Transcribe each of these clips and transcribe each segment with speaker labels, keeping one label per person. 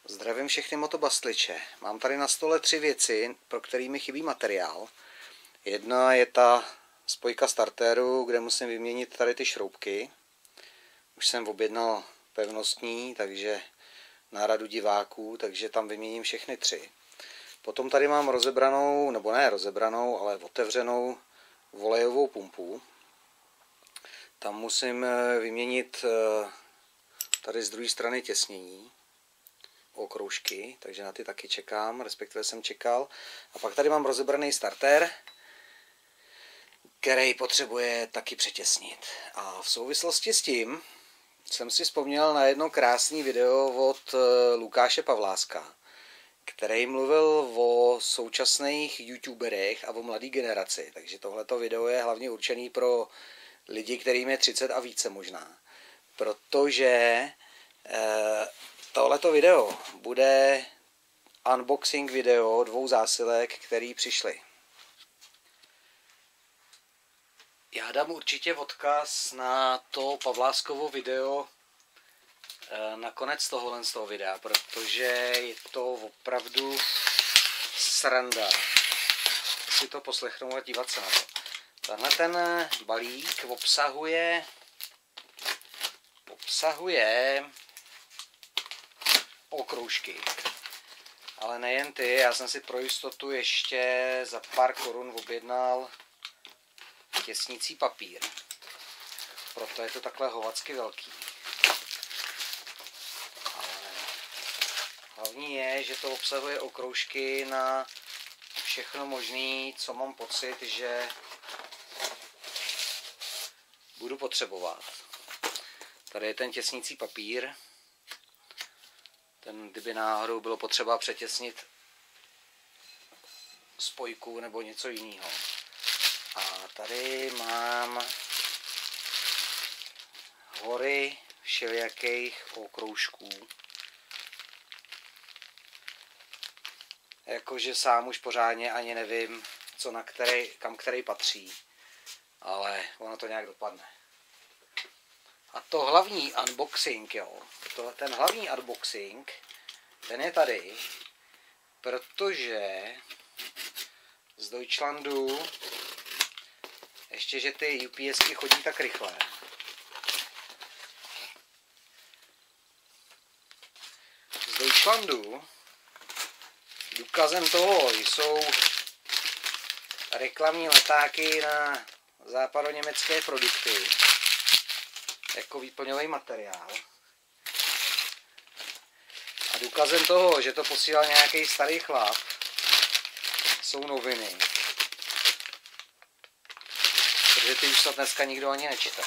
Speaker 1: Zdravím všechny motobastliče. Mám tady na stole 3 věci, pro které mi chybí materiál. Jedna je ta spojka startéru, kde musím vyměnit tady ty šroubky. Už jsem objednal pevnostní, takže na radu diváků, takže tam vyměním všechny 3. Potom tady mám rozebranou, nebo ne rozebranou, ale otevřenou volejovou pumpu. Tam musím vyměnit tady z druhé strany těsnění, okroužky, takže na ty taky čekám, respektive jsem čekal. A pak tady mám rozebraný startér, který potřebuje taky přetěsnit. A v souvislosti s tím jsem si vzpomněl na jedno krásné video od Lukáše Pavláska, který mluvil o současných youtuberech a o mladé generaci. Takže tohleto video je hlavně určený pro lidi, kterým je 30 a více možná. Protože tohleto video bude unboxing video 2 zásilek, které přišly. Já dám určitě odkaz na to Pavláskovo video na konec tohohle z toho videa, protože je to opravdu sranda si to poslechnout a dívat se na to. Tenhle ten balík obsahuje okroužky. Ale nejen ty, já jsem si pro jistotu ještě za pár korun objednal těsnící papír. Proto je to takhle hovacky velký. Ale hlavní je, že to obsahuje okroužky na všechno možné, co mám pocit, že budu potřebovat. Tady je ten těsnící papír. Ten, kdyby náhodou bylo potřeba přetěsnit spojku nebo něco jiného. A tady mám hory všelijakých okroužků. Jakože sám už pořádně ani nevím, co na kam který patří. Ale ono to nějak dopadne. A to hlavní unboxing, jo. Ten hlavní unboxing, ten je tady, protože z Deutschlandu ještě, že ty UPSky chodí tak rychle. Z Deutschlandu důkazem toho jsou reklamní letáky na západoněmecké produkty jako výplňový materiál. A důkazem toho, že to posílal nějaký starý chlap, jsou noviny. Protože ty už snad dneska nikdo ani nečte.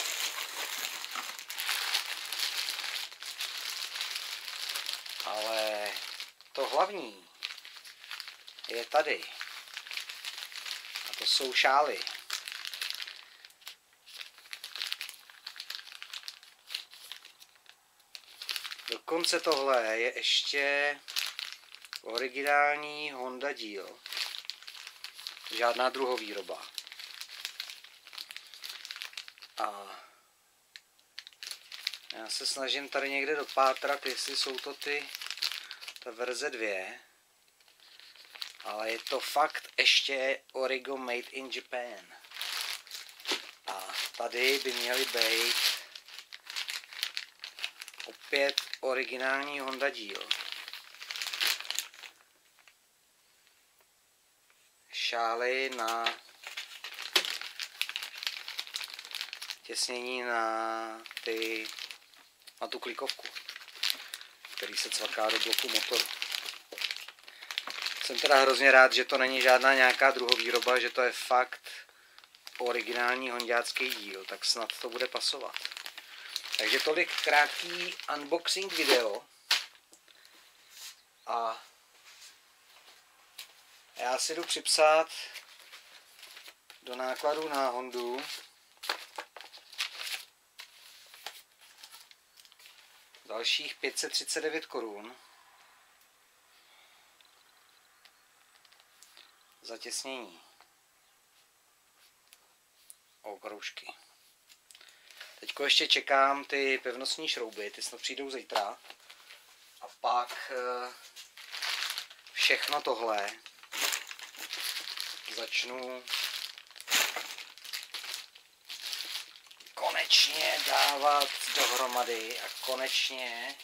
Speaker 1: Ale to hlavní je tady. A to jsou šály. Dokonce tohle je ještě originální Honda díl. Žádná druhovýroba. A já se snažím tady někde dopátrat, jestli jsou to ta verze 2. Ale je to fakt ještě Origo Made in Japan. A tady by měly být opět originální Honda díl. Šály na těsnění na tu klikovku, který se cvaká do bloku motoru. Jsem teda hrozně rád, že to není žádná nějaká druhovýroba, že to je fakt originální honďácký díl, tak snad to bude pasovat. Takže tolik krátký unboxing video. A já si jdu připsat do nákladu na Hondu dalších 539 korun za těsnění okroužky. Teďko ještě čekám ty pevnostní šrouby, ty snad přijdou zítra. A pak všechno tohle začnu konečně dávat dohromady a konečně,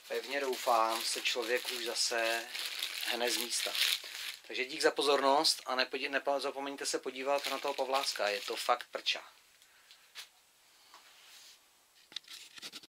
Speaker 1: pevně doufám, se člověk už zase hne z místa. Takže dík za pozornost a nezapomeňte se podívat na toho Pavláska, je to fakt prča.